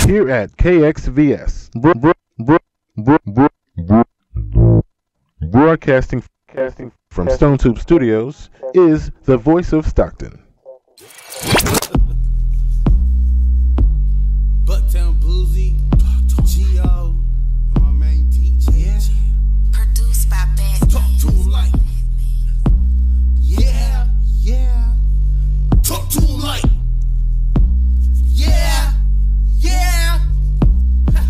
here at KXVS, broadcasting from Stone Tube Studios, is the voice of Stockton. Bucktown Bluesy, G.O. My main DJ. Yeah. Produced by Bad. Talk to him like, yeah, yeah. Talk to him like, yeah, yeah.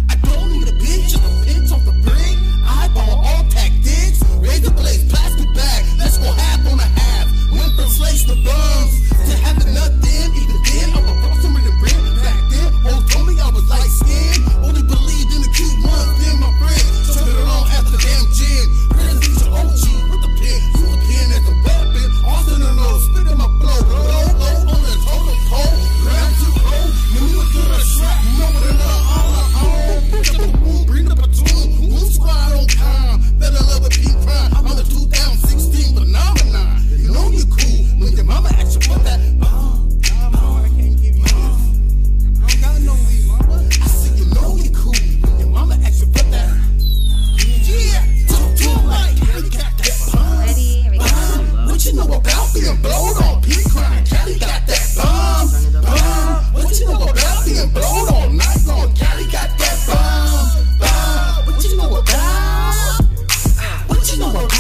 I don't need a bitch, just a pinch off the brick. I ball all tactics, razor blades, plastic bag. Let's go half on a half. Went from slaves to bums to having nothing. Even then, I was crossing with the rim. Back then, hoes told me I was light skinned. Only believed in the cute ones, then my friends. Turn it on after the damn gin. President's your OG with the pen. Use the pen as a weapon. Austin and low, spit in my blow. Low on the total pole. Grab too low. Maneuver to the strap. You know what it is. All I own. Pick up the room, bring the platoon. Woo squad on time. Better love with Pete Prime. I'm the 2016 phenomenon. You know you cool when your mama asks you for that. I can't give you this. I don't got no weed, mama. I said you know you cool when your mama asks you for that. Yeah, talk to him like Cali got that bomb. Ready? Here we go. What you know about being blowed on Pete Crime? Cali got that bomb. What you know about being blowed on night long? Cali got that bomb. What you know about? What you know about?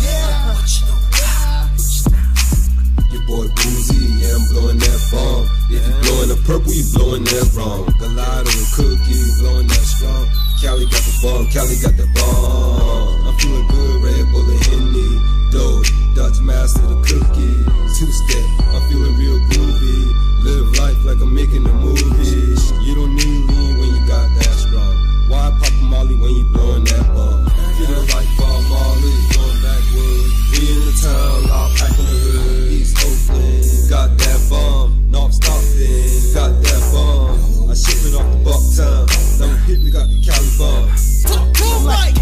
Yeah, what you know about? Your boy Boozy, yeah, I'm blowing that bomb. If you blowing the purple, you blowing that wrong. Gelato and cookie, blowing that strong. Cali got the bomb, Cali got the bomb. I'm feeling good, Red Bull and Henny. Dope, Dutch master the cookie. Two-step, I'm feeling real groovy. Live life like I'm making a movie. You don't need lean when you got that strong. Why pop a molly when you blowing that bomb? Feeling like Bob Marley, going backward. We in the town, loud packing the hood. East Oakland, got that bomb. North Stockton, got that bomb. I ship it off the Bucktown. Them people got the Cali bomb. Talk to him like.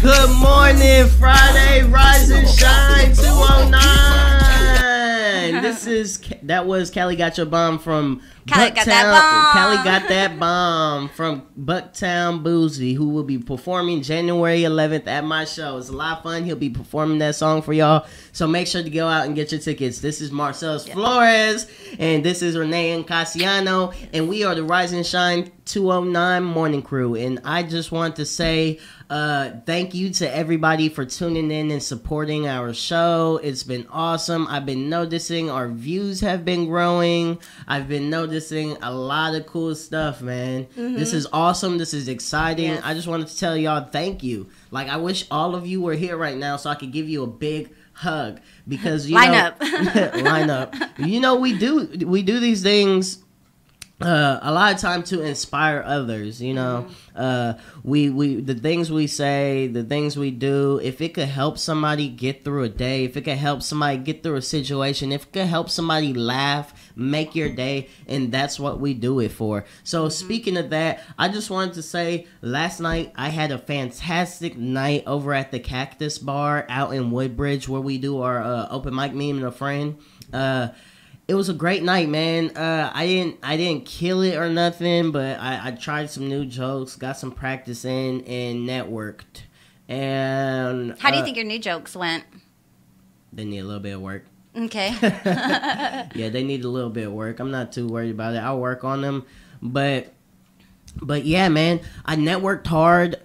Good morning, Friday, Rise and Shine 209. That was Cali Got Your Bomb from Cali Bucktown. Got That Bomb. Cali Got That Bomb from Bucktown Boozy, who will be performing January 11th at my show. It's a lot of fun. He'll be performing that song for y'all. So make sure to go out and get your tickets. This is Marcelis Flores, and this is Renee and Icasiano, and we are the Rise and Shine 209 morning crew. And I just want to say thank you to everybody for tuning in and supporting our show. It's been awesome. I've been noticing our views have been growing. I've been noticing a lot of cool stuff, man. This is awesome. This is exciting. Yes. I just wanted to tell y'all thank you. Like, I wish all of you were here right now so I could give you a big hug, because Line up. line up. You know, we do these things a lot of time to inspire others. You know, we the things we say, the things we do, if it could help somebody get through a day, if it could help somebody get through a situation, if it could help somebody laugh, make your day, and that's what we do it for. So speaking of that, I just wanted to say, last night I had a fantastic night over at the Cactus Bar out in Woodbridge, where we do our open mic, me and a friend. It was a great night, man. I didn't kill it or nothing, but I tried some new jokes, got some practice in, and networked. And How do you think your new jokes went? They need a little bit of work. Okay. Yeah, they need a little bit of work. I'm not too worried about it. I'll work on them. But yeah, man, I networked hard.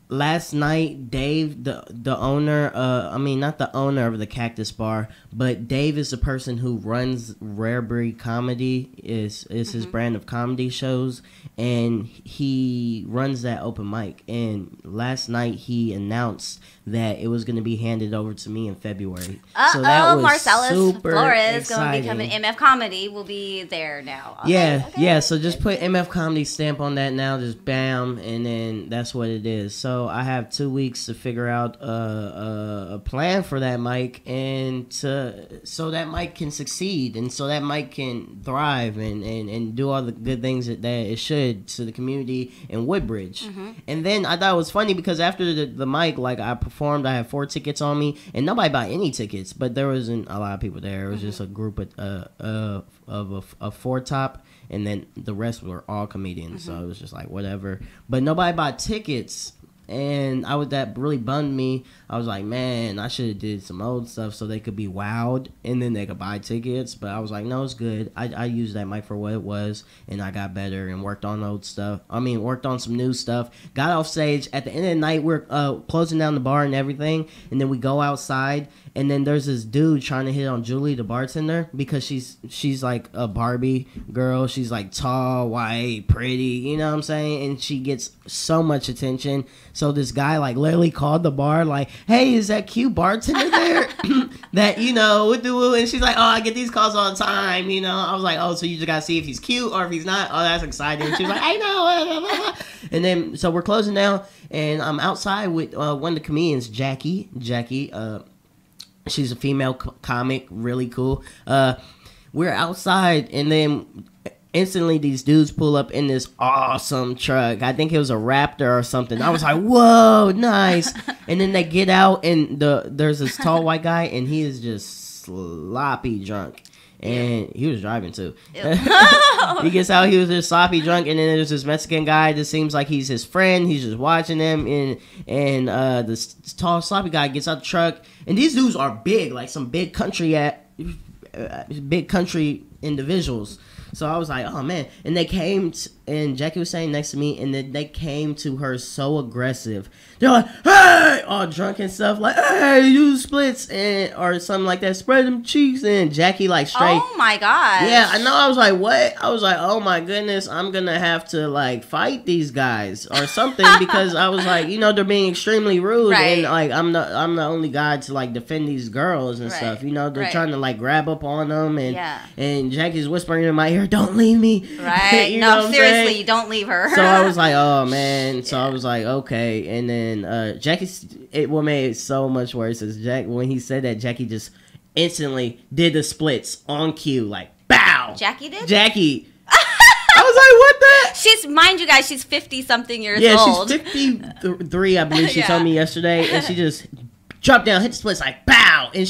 Last night, Dave, the owner, I mean, not the owner of the Cactus Bar, but Dave is the person who runs Rare Breed Comedy, is his brand of comedy shows, and he runs that open mic. And last night, he announced that it was going to be handed over to me in February. So that was Marcelis super Flores going to exciting. become an MF Comedy will be there now. Okay, Yeah, okay. yeah. So just put MF Comedy stamp on that now, just bam, and then that's what it is. So so I have 2 weeks to figure out a plan for that mic, and so that mic can succeed, and so that mic can thrive and do all the good things that it should to the community in Woodbridge. And then I thought it was funny because after the mic, like I performed, I had 4 tickets on me, and nobody bought any tickets, but there wasn't a lot of people there. It was just a group of a 4 top. And then the rest were all comedians, so it was just like whatever. But nobody bought tickets, and that really bummed me. I was like, man, I should have did some old stuff so they could be wowed, and then they could buy tickets. But I was like, no, it's good. I used that mic for what it was, and I got better and worked on old stuff. Worked on some new stuff. Got off stage. At the end of the night, we're closing down the bar and everything, and then we go outside. And then there's this dude trying to hit on Julie, the bartender, because she's like a Barbie girl. She's like tall, white, pretty, you know what I'm saying? And she gets so much attention. So this guy like literally called the bar like, hey, is that cute bartender there? That, and she's like, oh, I get these calls all the time, I was like, oh, so you just gotta see if he's cute or if he's not. Oh, that's exciting. She was like, I know. And then, so we're closing down, and I'm outside with one of the comedians, Jackie, she's a female comic, really cool. We're outside, and then instantly these dudes pull up in this awesome truck. I think it was a Raptor or something. I was like, whoa, nice. And then they get out, and there's this tall white guy, and he is just sloppy drunk. And he was driving too. He gets out, he was just sloppy drunk, and then there's this Mexican guy that seems like he's his friend. He's just watching him, and this tall sloppy guy gets out the truck, and these dudes are big, like some big country individuals. So I was like, oh man. And they came, and Jackie was saying next to me, and then they came to her so aggressive. They're like, hey, all drunk and stuff, like, hey, you splits, or something like that. Spread them cheeks, and Jackie like straight. Oh my god. Yeah, I know. I was like, what? I was like, oh my goodness, I'm gonna have to like fight these guys or something, because I was like, they're being extremely rude, right. And like I'm the only guy to like defend these girls and right. stuff. They're trying to like grab up on them, yeah. And Jackie's whispering in my ear, don't leave me. Right. No, seriously, don't leave her. So I was like, oh man. So I was like, okay. And then what made it so much worse is when he said that, Jackie just instantly did the splits on cue, like bow. Jackie did? Jackie. I was like, what the? Mind you guys, she's 50 something years old. old. Yeah, she's 53, I believe she told me yesterday, and she just dropped down, hit the splits like bow, and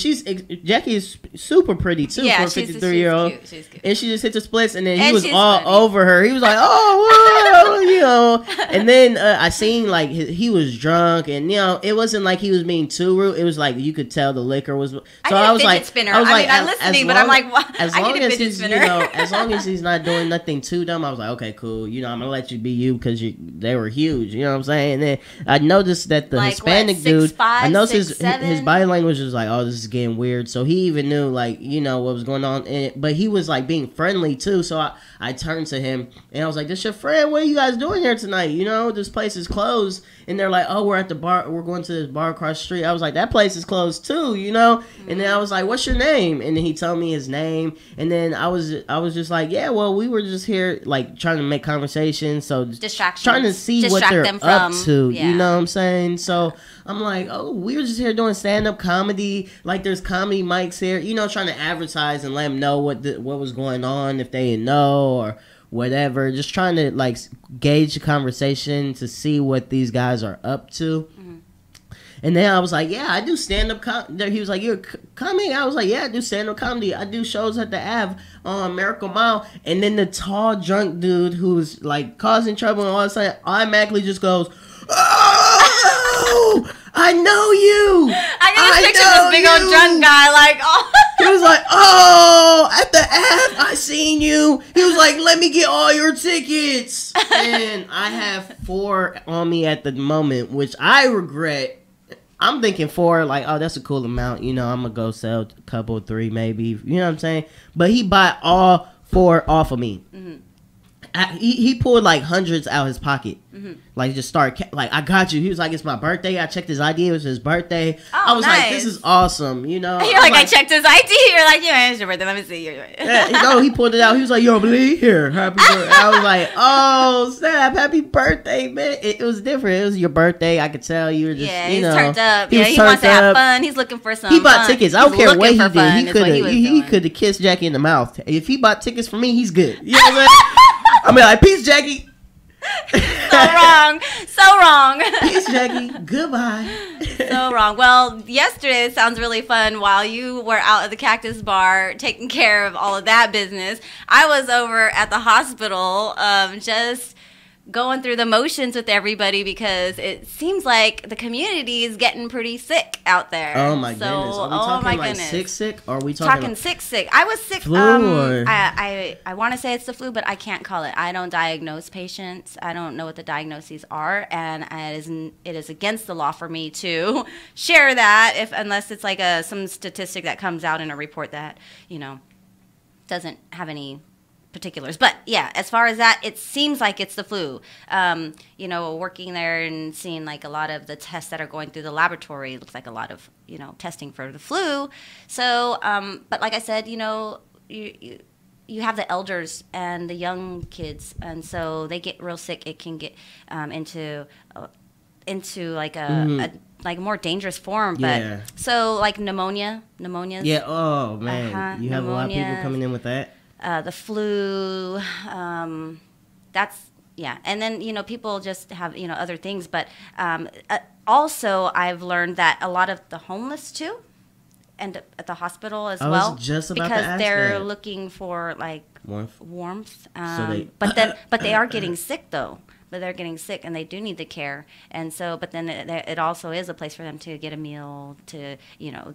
Jackie is super pretty too, for a 53-year-old. She's cute. And she just hit the splits, and then he was all over her. He was like, oh, whoa, and then I seen like he was drunk, and it wasn't like he was being too rude. It was like you could tell the liquor was. So I was like, spinner. I'm listening, but I'm like, what? As long as he's, as long as he's not doing nothing too dumb, I was like, okay, cool. I'm gonna let you be you because they were huge. You know what I'm saying? And then I noticed that the Hispanic dude, I noticed his body language was like, oh, this is getting weird. So he even knew like what was going on, but he was like being friendly too. So I turned to him and I was like, this your friend? What are you guys doing here tonight? This place is closed. And they're like, oh, we're at the bar, we're going to this bar across the street. I was like, that place is closed too, And then I was like, what's your name? And then he told me his name, and then I was just like, yeah, well, we were just here like trying to make conversation, so trying to see what they're up to, you know what I'm saying? So I'm like, oh, we were just here doing stand-up comedy, like there's comedy mics here, trying to advertise and let them know what was going on, if they didn't know or whatever, just trying to like gauge the conversation to see what these guys are up to. And then I was like, yeah, I do stand-up comedy. He was like, you're coming? I was like, yeah, I do stand-up comedy. I do shows at the Ave on Miracle Mile. And then the tall, drunk dude who's like causing trouble and all of a sudden automatically just goes, oh, I know you. I can just picture this big old drunk guy like, oh. He was like, oh, at the Ave, I seen you. He was like, let me get all your tickets. And I have 4 on me at the moment, which I regret. I'm thinking 4, like, oh, that's a cool amount. I'm going to go sell a couple, 3 maybe. You know what I'm saying? But he bought all 4 off of me. Mm-hmm. he pulled like hundreds out his pocket. Like just like, I got you. He was like, it's my birthday. I checked his ID. It was his birthday. I was like, this is awesome. You know, You're like, I checked his ID. You're like, yeah, it's your birthday. Let me see. No, he pulled it out. He was like, yo, believe here, happy birthday. I was like, oh snap, happy birthday, man. It was different. It was your birthday. I could tell you were just, he's turned up. He wants to have fun. He's looking for some. He bought tickets. I don't care what he did. He could have kissed Jackie in the mouth. If he bought tickets for me, he's good. You know what I'm saying? I mean, like, peace, Jackie. So wrong. Peace, Jackie. Goodbye. So wrong. Well, yesterday sounds really fun. While you were out at the Cactus Bar taking care of all of that business, I was over at the hospital, just going through the motions with everybody because it seems like the community is getting pretty sick out there. Oh my goodness! Are we talking like sick? Or are we talking sick? I was sick. Flu I want to say it's the flu, but I can't call it. I don't diagnose patients. I don't know what the diagnoses are, and it is against the law for me to share that unless it's like some statistic that comes out in a report that doesn't have any particulars. But yeah, as far as that, it seems like it's the flu. Working there and seeing like a lot of the tests that are going through the laboratory, it looks like a lot of testing for the flu. So but like I said, you have the elders and the young kids, and so they get real sick. It can get into like a like more dangerous form. But so like pneumonias. Yeah. Oh man, you have pneumonia. A lot of people coming in with that. The flu, that's, and then, people just have, other things, but also I've learned that a lot of the homeless too end up at the hospital as well, just about because they're looking for like warmth. But they are getting sick though. But they're getting sick and they do need the care, and so. But then it also is a place for them to get a meal. To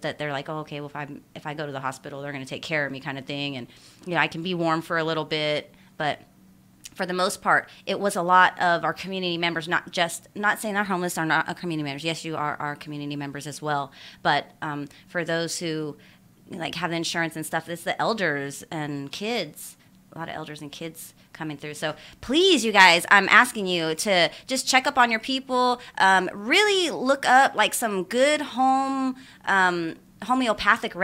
that they're like, oh, okay, well if I go to the hospital, they're going to take care of me, kind of thing, and I can be warm for a little bit. But for the most part, it was a lot of our community members. Not saying our homeless are not our community members. Yes, you are our community members as well. But for those who like have the insurance and stuff, it's the elders and kids. A lot of elders and kids coming through. So please, you guys, I'm asking you to just check up on your people. Really look up like some good homeopathic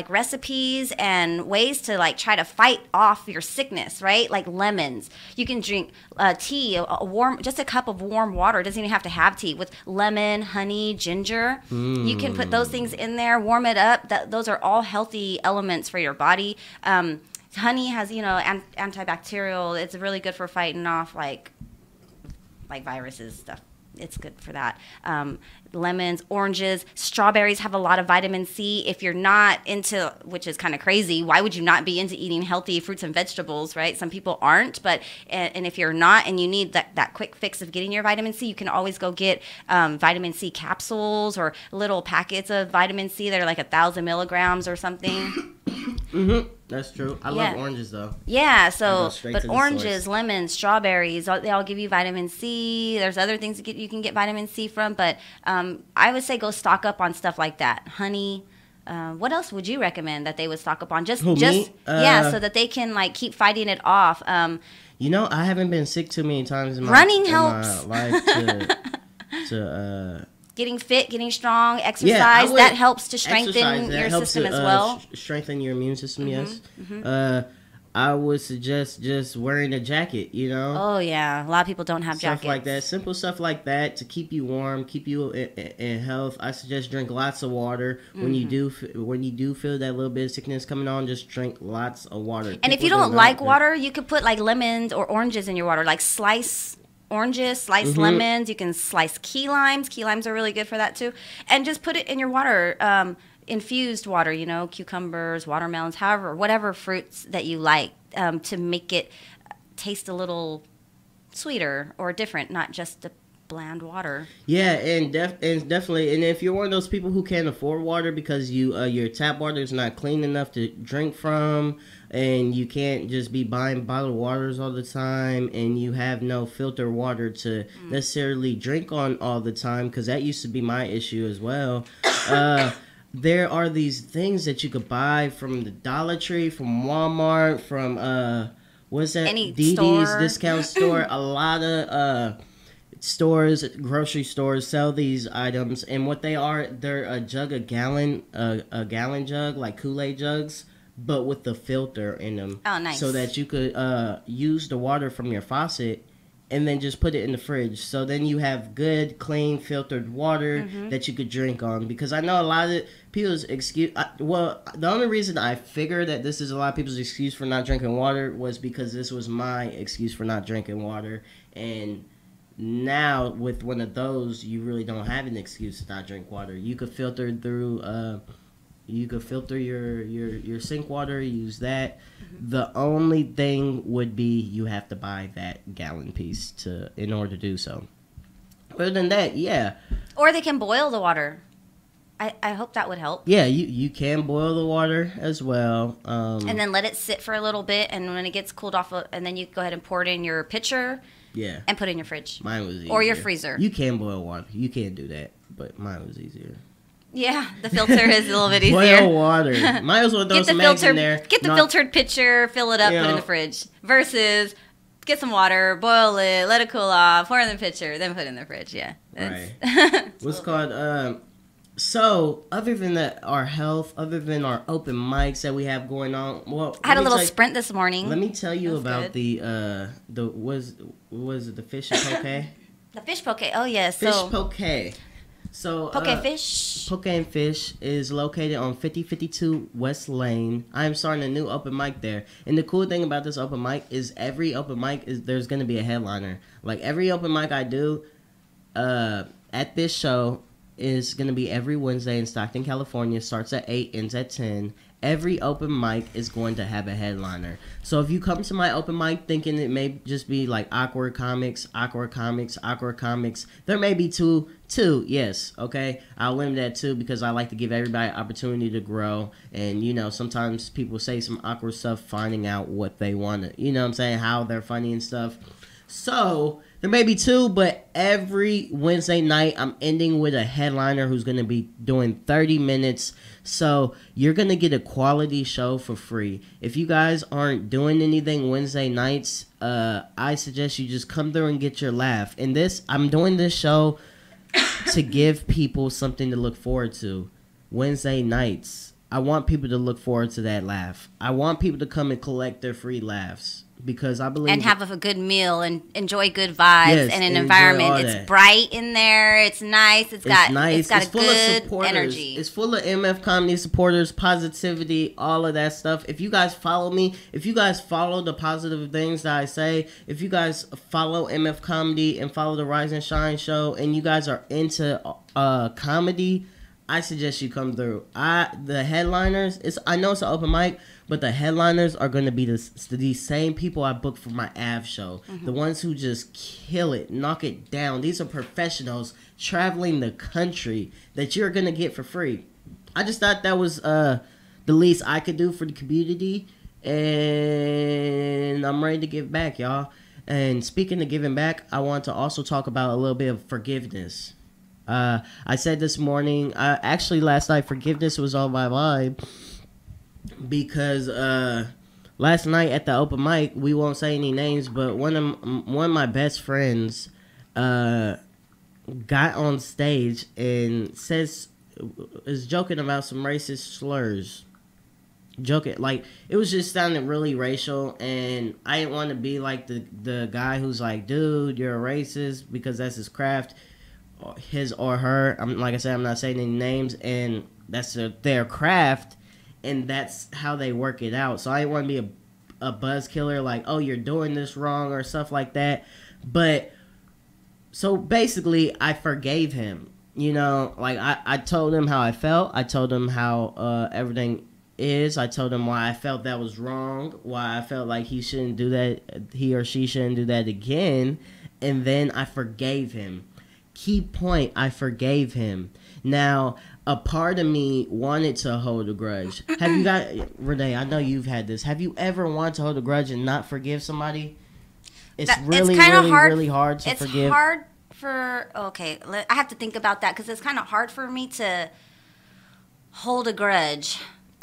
recipes and ways to like try to fight off your sickness, right? Like lemons. You can drink tea, just a cup of warm water. It doesn't even have to have tea, with lemon, honey, ginger. You can put those things in there, warm it up. Those are all healthy elements for your body. Honey has, antibacterial. It's really good for fighting off like viruses stuff. It's good for that. Lemons, oranges, strawberries have a lot of vitamin C. If you're not into, which is kind of crazy, why would you not be into eating healthy fruits and vegetables, right? Some people aren't, but and if you're not and you need that quick fix of getting your vitamin C, you can always go get vitamin C capsules or little packets of vitamin C that are like 1,000 milligrams or something. That's true. I love oranges though. Yeah, but oranges, lemons, strawberries, they all give you vitamin C. There's other things you can get vitamin C from, but I would say go stock up on stuff like that. Honey. What else would you recommend that they would stock up on? So that they can like keep fighting it off. I haven't been sick too many times in my life to getting fit, getting strong, exercise, that helps to strengthen your system as well. Strengthen your immune system, yes. I would suggest just wearing a jacket, Oh, yeah. A lot of people don't have jackets. Stuff like that. Simple stuff like that to keep you warm, keep you in health. I suggest drink lots of water. When you do feel that little bit of sickness coming on, just drink lots of water. And if you don't like water, you could put like lemons or oranges in your water, like slice oranges, sliced lemons. You can slice key limes. Key limes are really good for that too. And just put it in your water, infused water, cucumbers, watermelons, whatever fruits that you like, to make it taste a little sweeter or different, not just the bland water. Yeah, and definitely. And if you're one of those people who can't afford water because your tap water is not clean enough to drink from, and you can't just be buying bottled waters all the time, and you have no filter water to necessarily drink on all the time, because that used to be my issue as well. There are these things that you could buy from the Dollar Tree, from Walmart, from what's that? Any DD's store. discount store. A lot of stores, grocery stores sell these items, and what they are, they're a gallon jug, like Kool-Aid jugs, but with the filter in them. Oh, nice. So that you could use the water from your faucet and then just put it in the fridge. So then you have good, clean, filtered water that you could drink on. Because I know a lot of people's excuse... the only reason I figured that this is a lot of people's excuse for not drinking water was because this was my excuse for not drinking water. And now, with one of those, you really don't have an excuse to not drink water. You could filter through... you could filter your sink water, use that. The only thing would be you have to buy that gallon piece in order to do so. Other than that, yeah. Or they can boil the water. I hope that would help. Yeah, you can boil the water as well. And then let it sit for a little bit, and when it gets cooled off, and then you go ahead and pour it in your pitcher. Yeah. And put it in your fridge. Mine was easier. Or your freezer. You can boil water. You can do that, but mine was easier. Yeah, the filter is a little bit easier. Boil water. Might as well throw some eggs in there. Get the filtered pitcher, fill it up, put it in the fridge. Versus get some water, boil it, let it cool off, pour it in the pitcher, then put it in the fridge. Yeah. Right. What's called... So, other than that, our health, other than our open mics that we have going on, well, I had a little sprint this morning. Let me tell you about the was it the fish and poke? The fish poke. Oh yes, fish poke. So poke fish. Poke and Fish is located on 5052 West Lane. I am starting a new open mic there, and the cool thing about this open mic is every open mic is there's going to be a headliner. Like every open mic I do, at this show. Is going to be every Wednesday in Stockton, California. Starts at 8, ends at 10. Every open mic is going to have a headliner. So if you come to my open mic thinking it may just be like awkward comics, there may be two, yes, okay? I'll limit that too because I like to give everybody an opportunity to grow. And, you know, sometimes people say some awkward stuff finding out what they want to, you know what I'm saying, how they're funny and stuff. So... there may be two, but every Wednesday night I'm ending with a headliner who's going to be doing 30 minutes. So you're going to get a quality show for free. If you guys aren't doing anything Wednesday nights, I suggest you just come through and get your laugh. And I'm doing this show to give people something to look forward to. Wednesday nights. I want people to look forward to that laugh. I want people to come and collect their free laughs. Because I believe... and have a good meal and enjoy good vibes and an environment. It's bright in there. It's nice. It's got a good energy. It's full of MF Comedy supporters, positivity, all of that stuff. If you guys follow me, if you guys follow the positive things that I say, if you guys follow MF Comedy and follow the Rise and Shine show, and you guys are into comedy, I suggest you come through. The headliners, I know it's an open mic, but the headliners are going to be these same people I booked for my AV show. Mm-hmm. The ones who just kill it, knock it down. These are professionals traveling the country that you're going to get for free. I just thought that was the least I could do for the community. And I'm ready to give back, y'all. And speaking of giving back, I want to also talk about a little bit of forgiveness. I said this morning, actually last night, forgiveness was on my mind. Because last night at the open mic, we won't say any names, but one of my best friends got on stage and is joking about some racist slurs. Joking, like it was just sounding really racial, and I didn't want to be like the guy who's like, dude, you're a racist, because that's his craft, his or her. Like I said, I'm not saying any names, and that's their craft. And that's how they work it out. So I didn't want to be a buzz killer, like, oh, you're doing this wrong or stuff like that. But, so basically, I forgave him. You know, like, I told him how I felt. I told him how everything is. I told him why I felt that was wrong. Why I felt like he shouldn't do that. He or she shouldn't do that again. And then I forgave him. Key point, I forgave him. Now, a part of me wanted to hold a grudge. Have you got, Renee, I know you've had this. Have you ever wanted to hold a grudge and not forgive somebody? It's really hard to forgive. It's hard for, I have to think about that because it's kind of hard for me to hold a grudge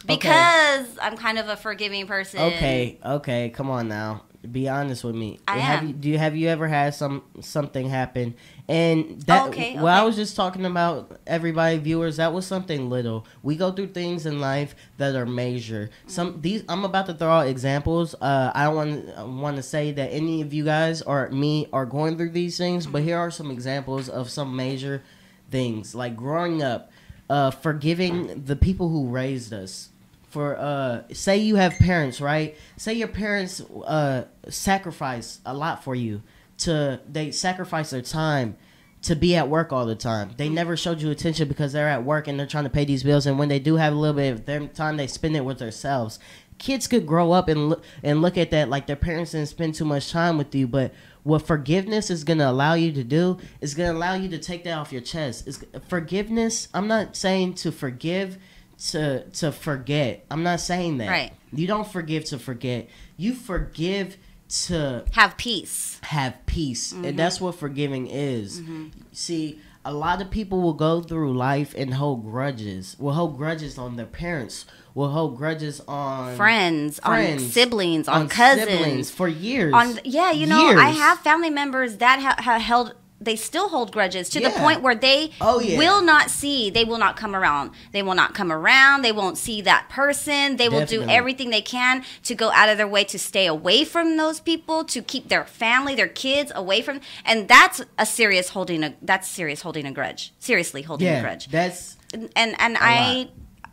because I'm kind of a forgiving person. Okay, come on now. Be honest with me. I have am. Have you ever had something happen? And that Okay. I was just talking about, everybody, viewers, that was something little. We go through things in life that are major. I'm about to throw out examples. I don't want to say that any of you guys or me are going through these things, but here are some examples of some major things, like growing up, forgiving the people who raised us. For say you have parents, right? Say your parents sacrifice a lot for you. They sacrifice their time to be at work all the time. They never showed you attention because they're at work and they're trying to pay these bills. And when they do have a little bit of their time, they spend it with themselves. Kids could grow up and look at that like their parents didn't spend too much time with you. But what forgiveness is going to allow you to do is going to allow you to take that off your chest. Forgiveness, I'm not saying to forgive to forget. I'm not saying that. Right. You don't forgive to forget. You forgive to Have peace. And that's what forgiving is. See, a lot of people will go through life and hold grudges. Will hold grudges on their parents. Will hold grudges on Friends, on siblings, on cousins. Siblings for years. You know, I have family members that have held. They still hold grudges to the point where they will not see. They will not come around. They will not come around. They won't see that person. They will do everything they can to go out of their way to stay away from those people, to keep their family, their kids away from. And that's serious holding a grudge. Seriously holding a grudge. That's and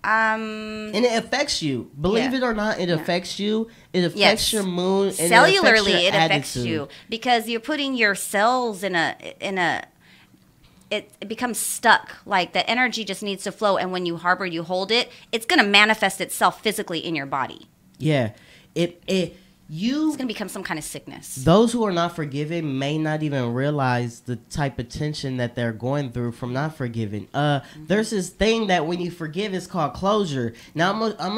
it affects you. Believe it or not, it affects you. It affects your mood. And cellularly, it affects you because you're putting your cells in a. It becomes stuck. Like the energy just needs to flow, and when you harbor, you hold it. It's gonna manifest itself physically in your body. Yeah, it's gonna become some kind of sickness. Those who are not forgiving may not even realize the type of tension that they're going through from not forgiving. There's this thing that when you forgive, it's called closure. Now I'm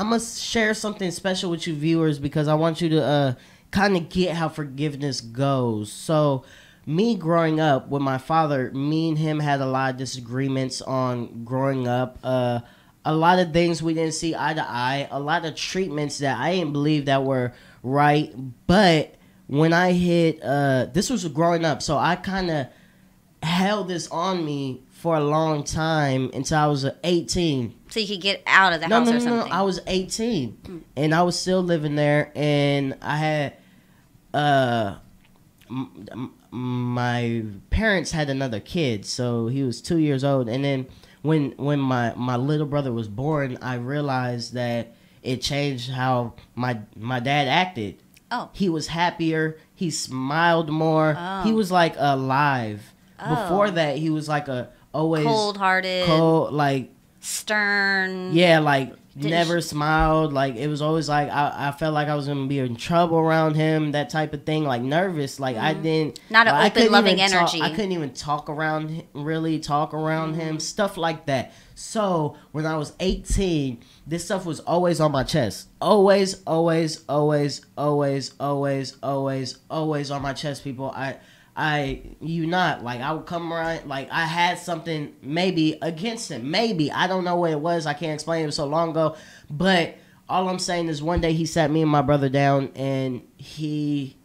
gonna share something special with you viewers because I want you to kind of get how forgiveness goes. So, me growing up with my father, me and him had a lot of disagreements on growing up. A lot of things we didn't see eye to eye. A lot of treatments that I didn't believe that were right. But when I hit, this was growing up, so I kind of held this on me for a long time until I was 18. So you could get out of the house or something. No, I was 18, and I was still living there, and I had, my parents had another kid, so he was 2 years old, and then when my little brother was born, I realized that it changed how my dad acted. Oh. He was happier. He smiled more. Oh. He was like alive. Oh. Before that, he was like always cold-hearted, like stern. Yeah, like never smiled. Like it was always like I felt like I was gonna be in trouble around him. That type of thing. Like nervous. Like I didn't. Not an open, loving energy. I couldn't even talk around him. Stuff like that. So when I was 18, this stuff was always on my chest. Always on my chest, people. I would come around, like I had something maybe against him. Maybe. I don't know what it was. I can't explain. It was so long ago. But all I'm saying is one day he sat me and my brother down and he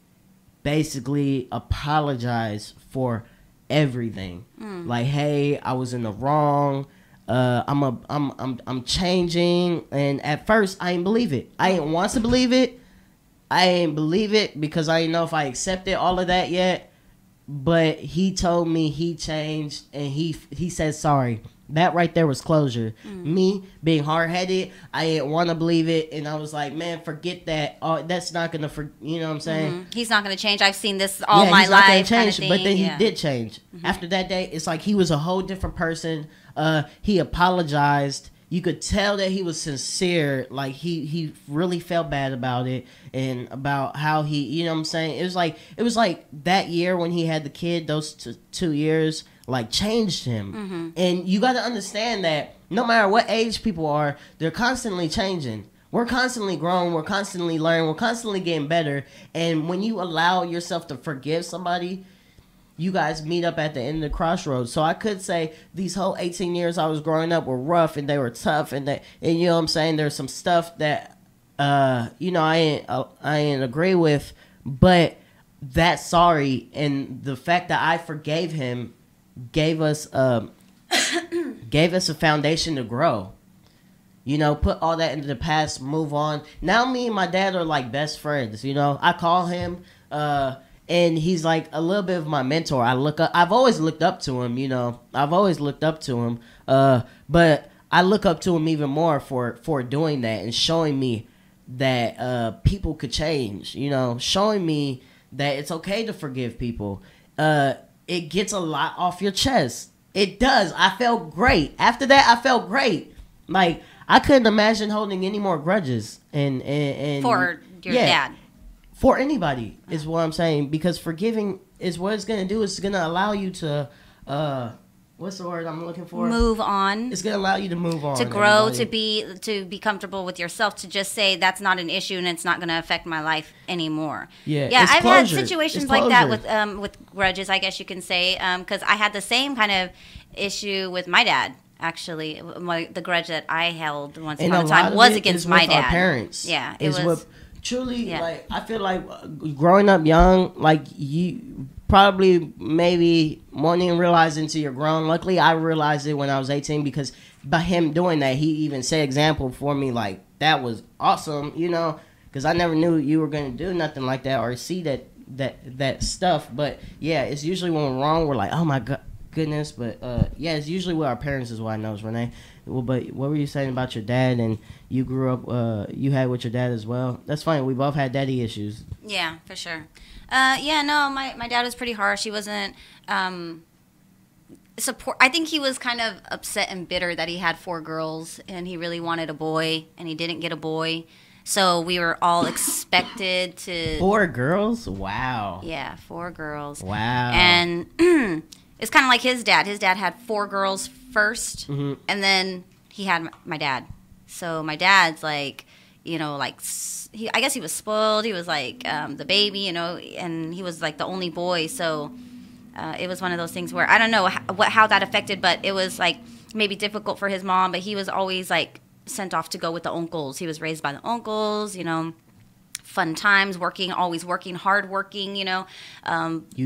basically apologized for everything. Like, hey, I was in the wrong. I'm changing. And at first I didn't believe it. I didn't want to believe it. I didn't believe it because I didn't know if I accepted all of that yet. But he told me he changed and he said sorry. That right there was closure. Me being hard-headed, I didn't want to believe it, and I was like, man, forget that. Oh, that's not gonna, you know what I'm saying? He's not gonna change. I've seen this all my life. He's not gonna change, kind of but then he did change. After that day, it's like he was a whole different person. He apologized. You could tell that he was sincere. Like he really felt bad about it and about how he, you know what I'm saying? It was like that year when he had the kid, those 2 years, like changed him. And you got to understand that no matter what age people are, they're constantly changing. We're constantly growing. We're constantly learning. We're constantly getting better. And when you allow yourself to forgive somebody, you guys meet up at the end of the crossroads. So I could say these whole 18 years I was growing up were rough and they were tough, and you know what I'm saying? There's some stuff that I ain't agree with, but that sorry and the fact that I forgave him gave us a foundation to grow. Put all that into the past, move on. Now me and my dad are like best friends. I call him, and he's like a little bit of my mentor. I've always looked up to him. I've always looked up to him. But I look up to him even more for doing that and showing me that people could change. Showing me that it's okay to forgive people. It gets a lot off your chest. It does. I felt great. After that, I felt great. Like, I couldn't imagine holding any more grudges. And For your dad. For anybody, is what I'm saying. Because forgiving is what it's going to do. It's going to allow you to, what's the word I'm looking for? Move on. It's going to allow you to move on. To grow, to be comfortable with yourself, to just say that's not an issue and it's not going to affect my life anymore. Yeah, I've had closure. situations like that with grudges, I guess you can say, because I had the same kind of issue with my dad. Actually, the grudge that I held once upon a time was against my dad. Our parents. Yeah, it was. Truly, like, I feel like growing up young, like, you probably maybe won't even realize until you're grown. Luckily, I realized it when I was 18 because by him doing that, he even set example for me. Like, that was awesome, because I never knew you were going to do nothing like that or see that stuff. But yeah, it's usually when we're wrong, we're like, oh my goodness. But yeah, it's usually with our parents is what I know, Renee. Well, but what were you saying about your dad and you grew up, you had with your dad as well? That's fine. We both had daddy issues. Yeah, for sure. My dad was pretty harsh. He wasn't support. I think he was kind of upset and bitter that he had 4 girls and he really wanted a boy and he didn't get a boy. So we were all expected to 4 girls? Wow. Yeah, 4 girls. Wow. And it's kind of like his dad. His dad had 4 girls first, and then he had my dad. So my dad's like, I guess he was spoiled. He was like the baby, and he was like the only boy. So it was one of those things where I don't know how that affected, but it was like maybe difficult for his mom. But he was always like sent off to go with the uncles. He was raised by the uncles, fun times, always working, hard working, You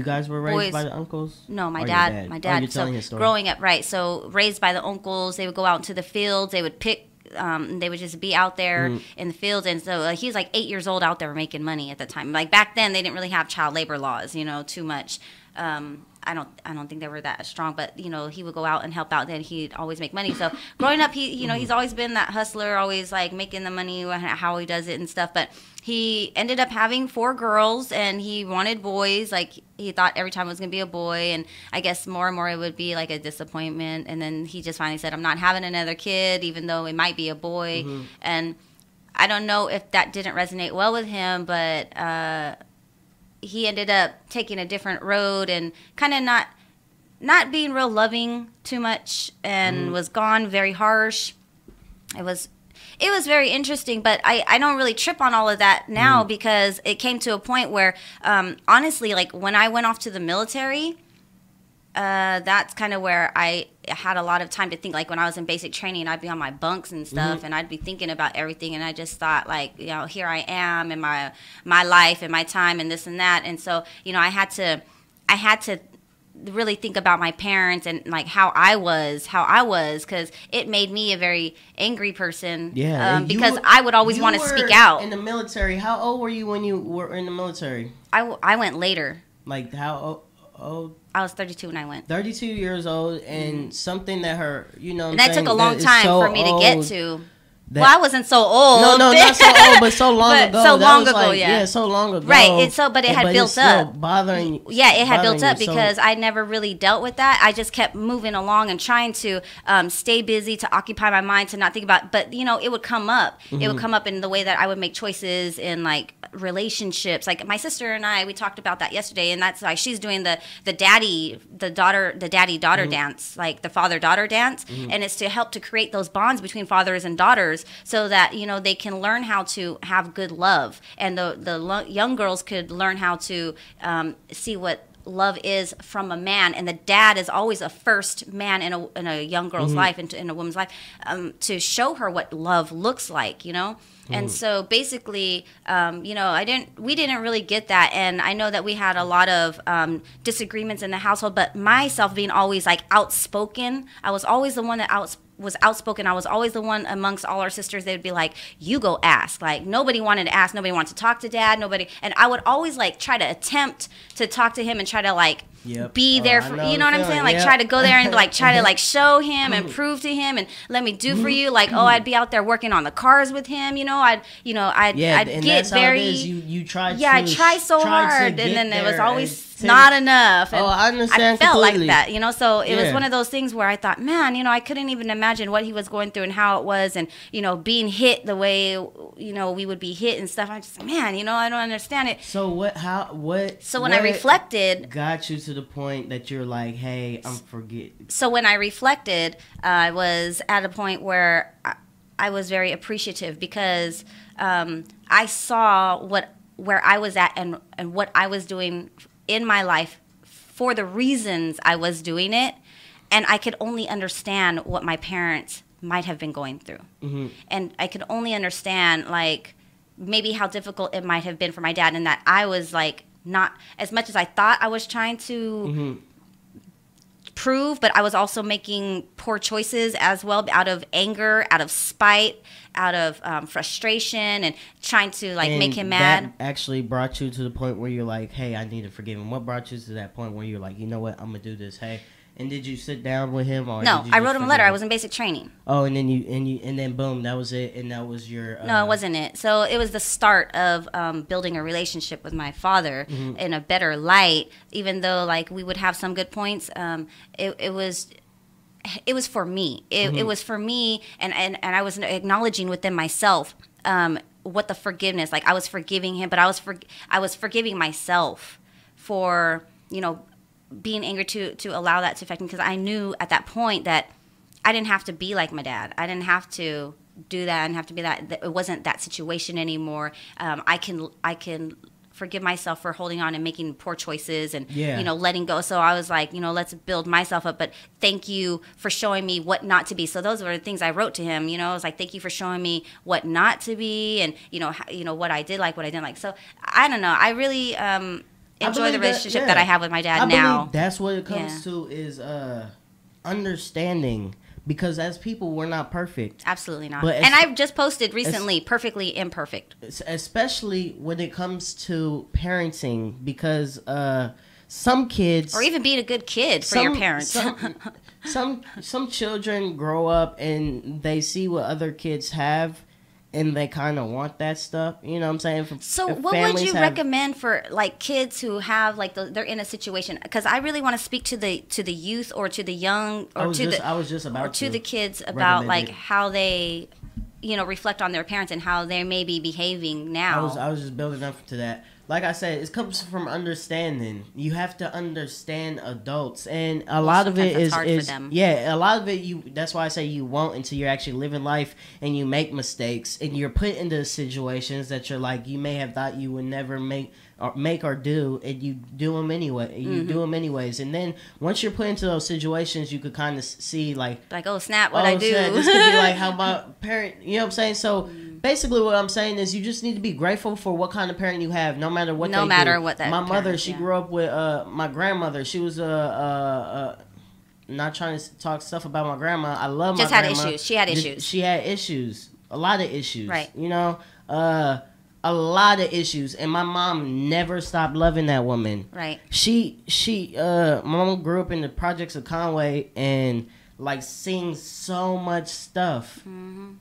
guys were raised by the uncles? No, my dad. My dad. Oh, you're telling his story. Growing up, right. So raised by the uncles, they would go out into the fields, they would pick, they would just be out there in the fields. And so he was like 8 years old out there making money at the time. Like back then, they didn't really have child labor laws, too much. I don't think they were that strong, but he would go out and help out. Then he'd always make money. So growing up, he's always been that hustler, always like making the money, how he does it and stuff. But he ended up having 4 girls, and he wanted boys. Like he thought every time it was gonna be a boy, and I guess more and more it would be like a disappointment. And then he just finally said, "I'm not having another kid, even though it might be a boy." And I don't know if that didn't resonate well with him, but he ended up taking a different road and kind of not being real loving too much, and was gone very harsh. It was very interesting, but I don't really trip on all of that now because it came to a point where honestly, like when I went off to the military, that's kind of where I had a lot of time to think. Like when I was in basic training, I'd be on my bunks and stuff, and I'd be thinking about everything, and I just thought like, here I am in my life and my time and this and that. And so, I had to really think about my parents and like how I was, because it made me a very angry person. Yeah, because I would always want to speak out. In the military, how old were you when you were in the military? I went later. Like how old? I was 32 when I went. 32 years old, and something that her, and that took a long time for me to get to. That, well, I wasn't so old. No, not so old, but so long ago. So long ago, yeah, so long ago. Right. But it had built up. Bothering you. Yeah, it had built up because I never really dealt with that. I just kept moving along and trying to stay busy, to occupy my mind, to not think about. But it would come up. It would come up in the way that I would make choices in like relationships. Like my sister and I, we talked about that yesterday, and that's like she's doing the daddy daughter dance, like the father daughter dance, and it's to help to create those bonds between fathers and daughters, so that they can learn how to have good love, and the young girls could learn how to see what love is from a man, and the dad is always a first man in a young girl's life, and in a woman's life, to show her what love looks like, you know. And so basically, you know, we didn't really get that. And I know that we had a lot of disagreements in the household, but myself being always like outspoken, I was always the one that was outspoken. I was always the one amongst all our sisters. They would be like, you go ask. Like, nobody wanted to ask. Nobody wanted to talk to dad. Nobody. And I would always like try to attempt to talk to him and try to like be there for, you know what I'm saying? Like try to go there and like try to like show him and prove to him and let me do for you. Like, oh, I'd be out there working on the cars with him. You know, I'd and get that's very, how it is. You tried. Yeah, I tried so hard, and then it was always not enough. And I understand. I felt completely. like that, you know. So it was one of those things where I thought, man, you know, I couldn't even imagine what he was going through and how it was, and you know, being hit the way, you know, we would be hit and stuff. I'm just, man, you know, I don't understand it. So what? So when I reflected, got you to the point that you're like, hey, I'm forget. So when I reflected, I was at a point where I was very appreciative because I saw where I was at and what I was doing in my life for the reasons I was doing it, and I could only understand what my parents might have been going through. And I could only understand like maybe how difficult it might have been for my dad, and that I was like not as much as I thought I was trying to prove, but I was also making poor choices as well, out of anger, out of spite, out of frustration, and trying to like make him mad. That actually brought you to the point where you're like, hey, I need to forgive him. What brought you to that point where you're like, you know what, I'm gonna do this? Hey. And did you sit down with him, or no? I wrote him a letter. I was in basic training. Oh, and then boom, that was it, and that was your. No, it wasn't it. So it was the start of building a relationship with my father in a better light. Even though like we would have some good points, it was for me. It was for me, and I was acknowledging within myself what the forgiveness. Like I was forgiving him, but I was forgiving myself for, you know, being angry to allow that to affect me, because I knew at that point that I didn't have to be like my dad. I didn't have to do that. I didn't have to be that. It wasn't that situation anymore. I can forgive myself for holding on and making poor choices and you know, letting go. So I was like, you know, let's build myself up. But thank you for showing me what not to be. So those were the things I wrote to him. You know, I was like, thank you for showing me what not to be, and you know what I did like, what I didn't like. So I don't know. I really enjoy the relationship that I have with my dad now. That's what it comes to, is understanding, because as people, we're not perfect. Absolutely not. And I've just posted recently, perfectly imperfect. Especially when it comes to parenting, because some kids, or even being a good kid for your parents. Some children grow up and they see what other kids have, and they kind of want that stuff, you know what I'm saying? So what would you recommend for like kids who have like they're in a situation? Because I really want to speak to the youth, or to the young, or to the kids about like how they, you know, reflect on their parents and how they may be behaving now. I was just building up to that. Like I said, it comes from understanding. You have to understand adults, and a lot of it is hard for them. Yeah, a lot of it that's why I say you won't until you're actually living life and you make mistakes and you're put into situations that you're like, you may have thought you would never make or do, and you do them anyway. You do them anyways, and then once you're put into those situations, you could kind of see like oh snap, what I do. Snap, this could be like how my parent, you know what I'm saying? So basically, what I'm saying is you just need to be grateful for what kind of parent you have, no matter what. No matter what that. My mother, she grew up with my grandmother. She was not trying to talk stuff about my grandma. I love my grandma. Had issues. She had issues. She had issues. A lot of issues. Right. You know, a lot of issues, and my mom never stopped loving that woman. Right. My mom grew up in the projects of Conway, and like seeing so much stuff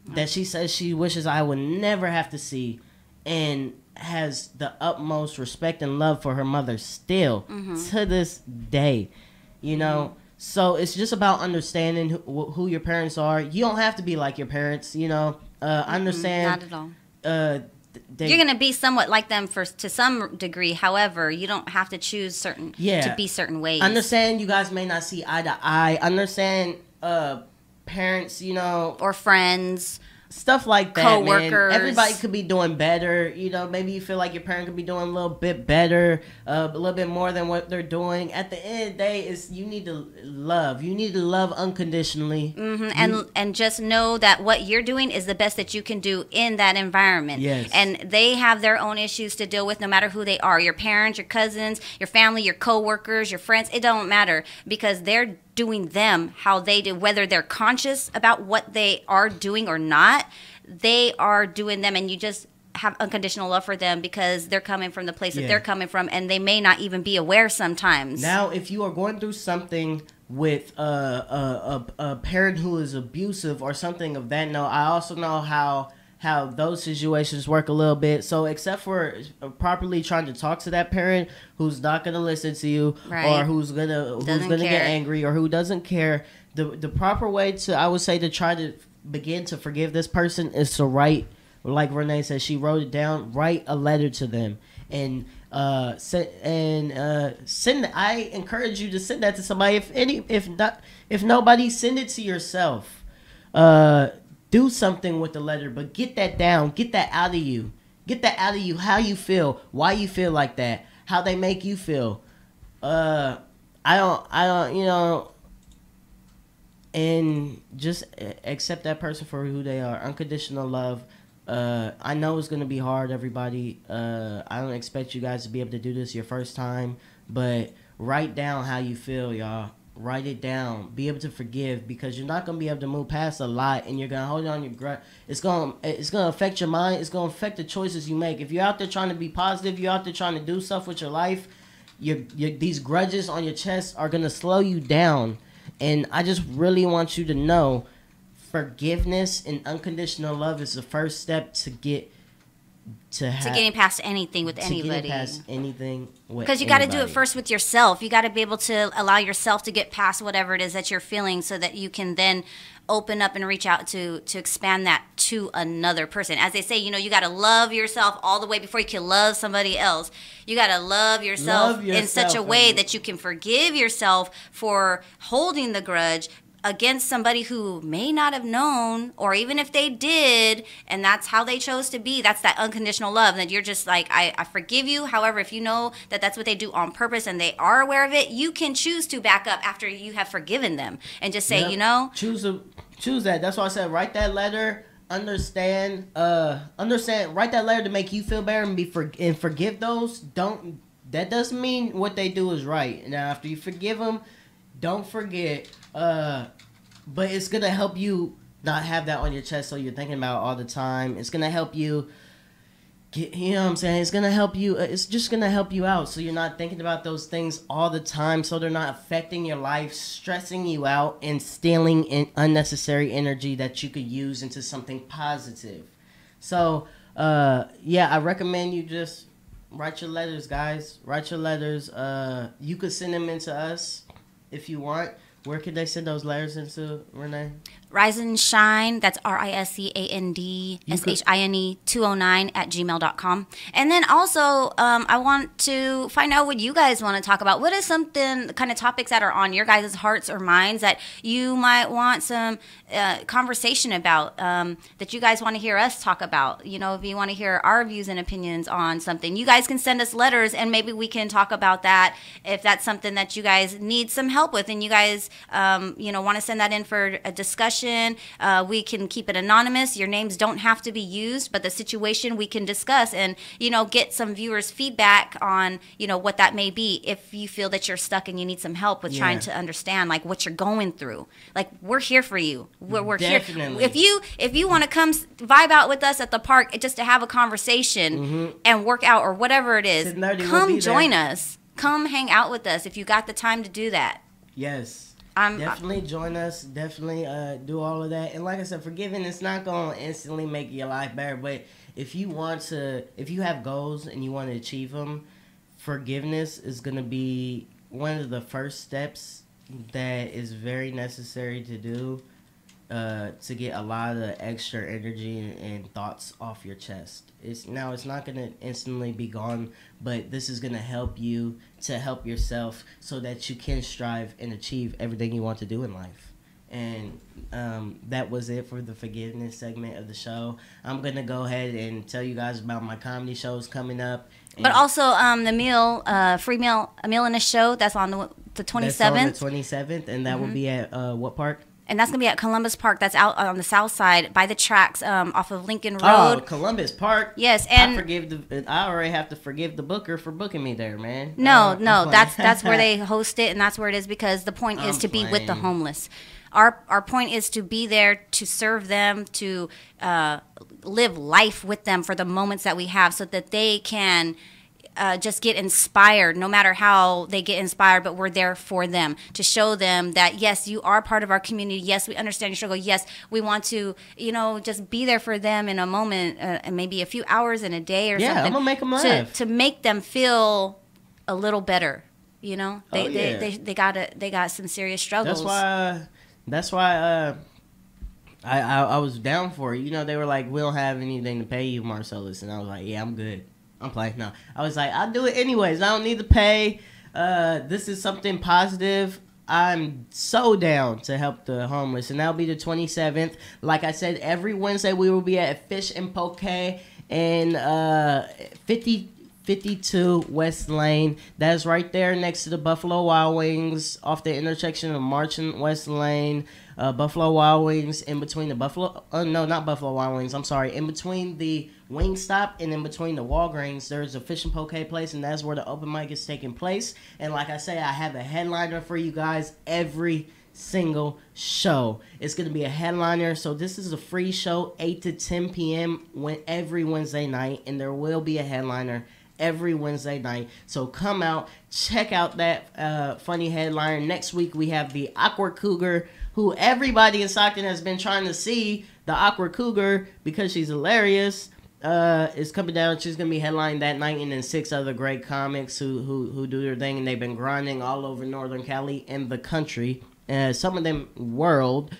that she says she wishes I would never have to see, and has the utmost respect and love for her mother still to this day, you know. So it's just about understanding who your parents are. You don't have to be like your parents, you know. Understand. Not at all. You're gonna be somewhat like them to some degree. However, you don't have to choose to be certain ways. Understand you guys may not see eye to eye. Understand parents, you know, or friends, Stuff like that, Co-workers. man. Everybody could be doing better. You know, maybe you feel like your parent could be doing a little bit better, a little bit more than what they're doing. At the end of the day, is you need to love. You need to love unconditionally. And just know that what you're doing is the best that you can do in that environment. Yes. And they have their own issues to deal with, no matter who they are. Your parents, your cousins, your family, your co-workers, your friends. It don't matter, because they're doing them how they do, whether they're conscious about what they are doing or not. They are doing them, and you just have unconditional love for them because they're coming from the place that they're coming from, and they may not even be aware sometimes. Now, if you are going through something with a parent who is abusive or something of that note, I also know how those situations work a little bit. So except for properly trying to talk to that parent who's not going to listen to you, or who's gonna get angry, or who doesn't care, the proper way to, I would say, to try to begin to forgive this person is to write, like Renee said, she wrote it down, write a letter to them, and send. I encourage you to send that to somebody. If nobody, send it to yourself. Do something with the letter, but get that down. Get that out of you. Get that out of you. How you feel. Why you feel like that. How they make you feel. I don't, you know, and just accept that person for who they are. Unconditional love. I know it's going to be hard, everybody. I don't expect you guys to be able to do this your first time, but write down how you feel, y'all. Write it down. Be able to forgive, because you're not gonna be able to move past a lot, and you're gonna hold on your grudge. It's gonna affect your mind. It's gonna affect the choices you make. If you're out there trying to be positive, you're out there trying to do stuff with your life. These grudges on your chest are gonna slow you down. And I just really want you to know, forgiveness and unconditional love is the first step to getting past anything with anybody. Because you got to do it first with yourself. You got to be able to allow yourself to get past whatever it is that you're feeling, so that you can then open up and reach out to expand that to another person. As they say, you know, you got to love yourself all the way before you can love somebody else. You got to love yourself in such a way that you can forgive yourself for holding the grudge against somebody who may not have known, or even if they did, and that's how they chose to be. That's that unconditional love. And you're just like, I forgive you. However, if you know that that's what they do on purpose and they are aware of it, you can choose to back up after you have forgiven them and just say, you know, choose that. That's why I said, write that letter. Understand. Write that letter to make you feel better, and forgive those. That doesn't mean what they do is right. Now, after you forgive them, don't forget. But it's gonna help you not have that on your chest, so you're thinking about it all the time. It's gonna help you get, you know what I'm saying? It's gonna help you. It's just gonna help you out, so you're not thinking about those things all the time, so they're not affecting your life, stressing you out, and stealing unnecessary energy that you could use into something positive. So, yeah, I recommend you just write your letters, guys. Write your letters. You could send them into us if you want. Where could they send those letters into, Renee? Rise and Shine, that's RISEANDSHINE 209 at gmail.com. And then also, I want to find out what you guys want to talk about. What is something, kind of topics that are on your guys' hearts or minds that you might want some conversation about, that you guys want to hear us talk about? You know, if you want to hear our views and opinions on something, you guys can send us letters, and maybe we can talk about that if that's something that you guys need some help with, and you guys, you know, want to send that in for a discussion. We can keep it anonymous. Your names don't have to be used, but the situation we can discuss and, you know, get some viewers' feedback on, you know, what that may be. If you feel that you're stuck and you need some help with trying to understand, like, what you're going through, like, we're here for you. We're Definitely. here. If you want to come vibe out with us at the park just to have a conversation and work out or whatever it is, come join us. Come hang out with us if you got the time to do that. Yes. Definitely join us. Definitely do all of that. And like I said, forgiving, it's not going to instantly make your life better. But if you have goals and you want to achieve them, forgiveness is going to be one of the first steps that is very necessary to do to get a lot of extra energy and thoughts off your chest. It's not going to instantly be gone, but this is going to help you to help yourself so that you can strive and achieve everything you want to do in life. And that was it for the forgiveness segment of the show. I'm gonna go ahead and tell you guys about my comedy shows coming up. But also the meal, free meal, a meal in a show. That's on the 27th. That's on the 27th, and that will be at what park? And that's going to be at Columbus Park. That's out on the south side by the tracks off of Lincoln Road. Oh, Columbus Park. Yes, and I already have to forgive the booker for booking me there, man. No, that's where they host it, and that's where it is, because the point is to be with the homeless. Our point is to be there, to serve them, to live life with them for the moments that we have, so that they can just get inspired, no matter how they get inspired, but we're there for them to show them that, yes, you are part of our community. Yes, we understand your struggle. Yes, we want to, just be there for them in a moment, and maybe a few hours in a day or something. Yeah, I'm going to make them laugh. To make them feel a little better, They got some serious struggles. That's why I was down for it. They were like, we don't have anything to pay you, Marcelis. And I was like, yeah, I'm good. I'm playing. No, I was like, I'll do it anyways. I don't need to pay. This is something positive. I'm so down to help the homeless. And that'll be the 27th. Like I said, every Wednesday we will be at Fish and Poke in 52 West Lane. That's right there next to the Buffalo Wild Wings off the intersection of March and West Lane. Buffalo Wild Wings in between the not Buffalo Wild Wings, I'm sorry. In between the Wingstop and in between the Walgreens, there's a Fish and Poke place, and that's where the open mic is taking place. And like I say, I have a headliner for you guys every single show. It's going to be a headliner, so this is a free show, 8 to 10 p.m. every Wednesday night, and there will be a headliner every Wednesday night. So come out, check out that funny headliner. Next week we have the Awkward Cougar, who everybody in Stockton has been trying to see. The Awkward Cougar, because she's hilarious, is coming down. She's gonna be headlining that night, and then 6 other great comics who do their thing, and they've been grinding all over Northern Cali and the country, some of them world.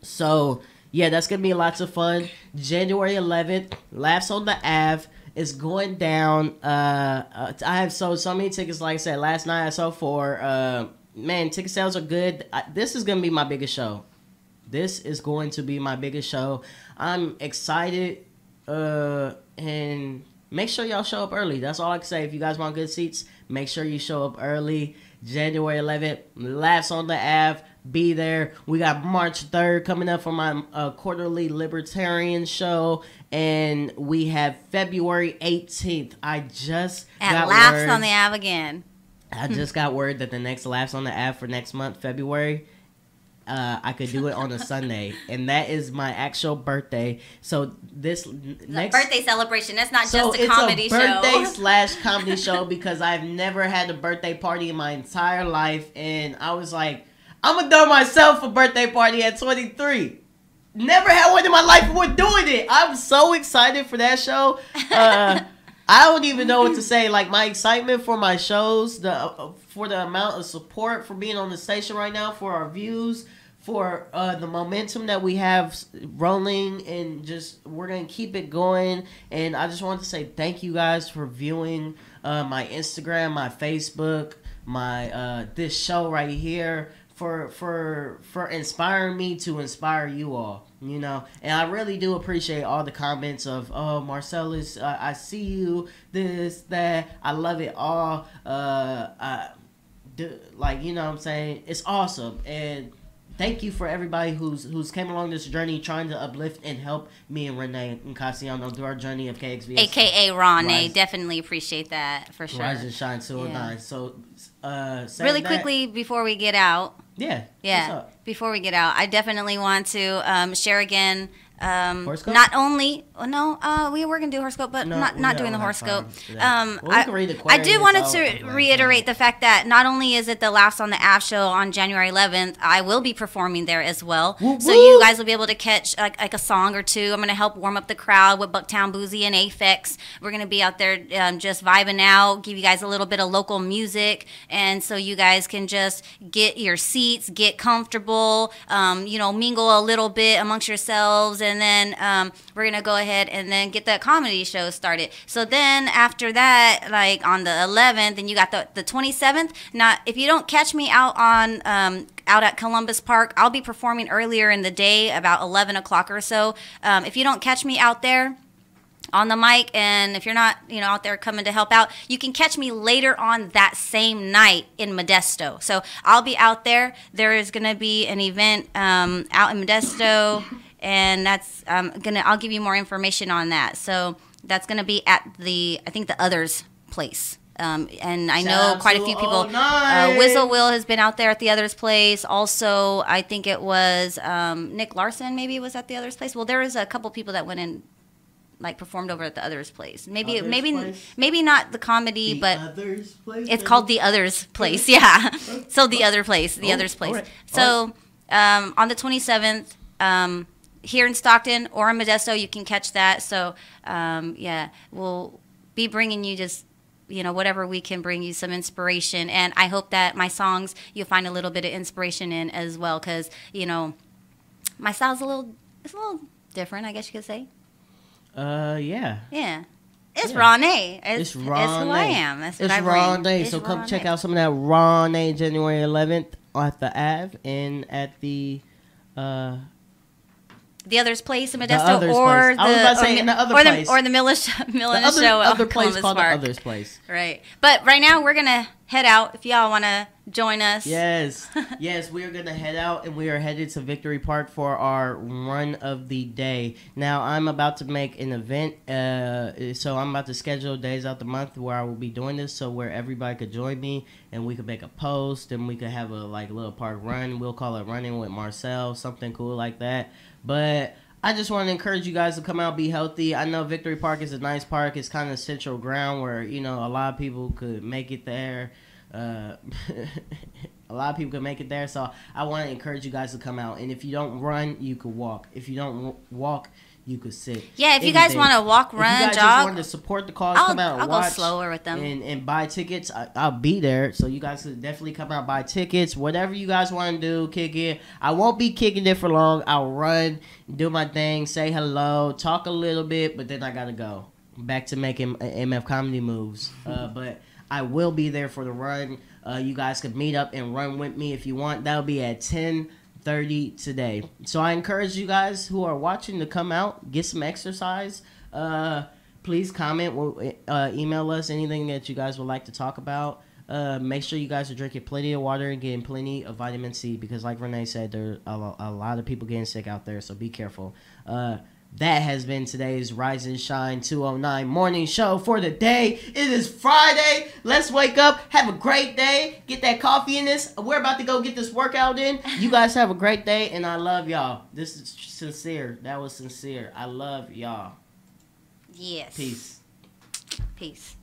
So yeah, that's gonna be lots of fun. January 11th, Laughs on the Ave is going down. I have sold so many tickets. Like I said, last night I sold 4. Man, ticket sales are good. This is gonna be my biggest show. This is going to be my biggest show. I'm excited, and make sure y'all show up early. That's all I can say. If you guys want good seats, make sure you show up early. January 11th, Laughs on the Ave. Be there. We got March 3rd coming up for my quarterly libertarian show, and we have February 18th. I just got Laughs word. on the Ave again. I just got word that the next Laughs on the Ave for next month, February, I could do it on a Sunday, and that is my actual birthday. So this next birthday celebration. That's not just a comedy show. It's a birthday / comedy show, because I've never had a birthday party in my entire life, and I was like, I'm gonna throw myself a birthday party at 23. Never had one in my life, but we're doing it. I'm so excited for that show. I don't even know what to say. Like, my excitement for my shows, for the amount of support, for being on the station right now, for our views, for the momentum that we have rolling, and just we're going to keep it going. And I just want to say thank you guys for viewing my Instagram, my Facebook, my this show right here, for inspiring me to inspire you all, And I really do appreciate all the comments of, oh, Marcelis, I see you, this, that. I love it all. Like, what I'm saying? It's awesome. And thank you for everybody who's came along this journey trying to uplift and help me and Renee and Icasiano through our journey of KXVS. AKA RawNe. Definitely appreciate that, for sure. Rise and Shine 209. So, really quickly before we get out. Yeah. Before we get out, I definitely want to share again. Horoscope? Not only, we were gonna do horoscope, but not doing the horoscope. I did wanted to reiterate the fact that not only is it the Laughs on the Ave show on January 11th, I will be performing there as well. So you guys will be able to catch like a song or two. I'm gonna help warm up the crowd with Bucktown Boozy and Aphex. We're gonna be out there just vibing out, give you guys a little bit of local music, and so you guys can just get your seats, get comfortable, mingle a little bit amongst yourselves, and then we're gonna go ahead and then get the comedy show started. So then after that, like on the 11th, and you got the 27th. Now, if you don't catch me out on out at Columbus Park, I'll be performing earlier in the day, about 11 o'clock or so. If you don't catch me out there on the mic, and if you're not, out there coming to help out, you can catch me later on that same night in Modesto. So I'll be out there. There is going to be an event out in Modesto, and that's I'll give you more information on that. So that's going to be at the Others place. And I know quite a few people. Whistle Will has been out there at the Others place. Also, I think it was Nick Larson maybe was at the Others place. Well, there was a couple people that went in, like performed over at the Others place. Maybe not the comedy, but Others place? It's called the Others place. Yeah. So the Other place, the Others place. Right. So on the 27th, here in Stockton or in Modesto, you can catch that. So we'll be bringing you just whatever we can bring you some inspiration, and I hope that my songs you'll find a little bit of inspiration in as well, because my style's a little different, I guess you could say. Yeah. It's RawNe. It's who I am. That's what I bring. RawNe. So come check out some of that RawNe January 11th at the Ave and at the Others place in Modesto, or the Millen show. Other place called Park. the Others place. Right. But right now we're gonna head out. If y'all wanna join us. Yes, we are gonna head out, and we are headed to Victory Park for our run of the day. Now I'm about to make an event, so I'm about to schedule days out the month where I will be doing this, so where everybody could join me, and we could make a post, and we could have a little park run. We'll call it Running with Marcel, something cool like that. But I just want to encourage you guys to come out, be healthy. I know Victory Park is a nice park. It's kind of central ground where, a lot of people could make it there. A lot of people could make it there. So I want to encourage you guys to come out. And if you don't run, you could walk. If you don't walk, you could sit. Yeah, if you guys want to walk, run, if you guys jog. just want to support the cause, come out and watch. I'll go slower with them. And buy tickets. I'll be there. So you guys could definitely come out, buy tickets. Whatever you guys want to do, kick it. I won't be kicking it for long. I'll run, do my thing, say hello, talk a little bit, but then I got to go back to making MF comedy moves. But I will be there for the run. You guys could meet up and run with me if you want. That'll be at 10:30 today. So I encourage you guys who are watching to come out, get some exercise. Please comment, email us anything that you guys would like to talk about. Make sure you guys are drinking plenty of water and getting plenty of vitamin C, because like Renee said, there are a lot of people getting sick out there, so be careful. That has been today's Rise and Shine 209 morning show for the day. It is Friday. Let's wake up. Have a great day. Get that coffee in this. We're about to go get this workout in. You guys have a great day, and I love y'all. This is sincere. That was sincere. I love y'all. Yes. Peace. Peace.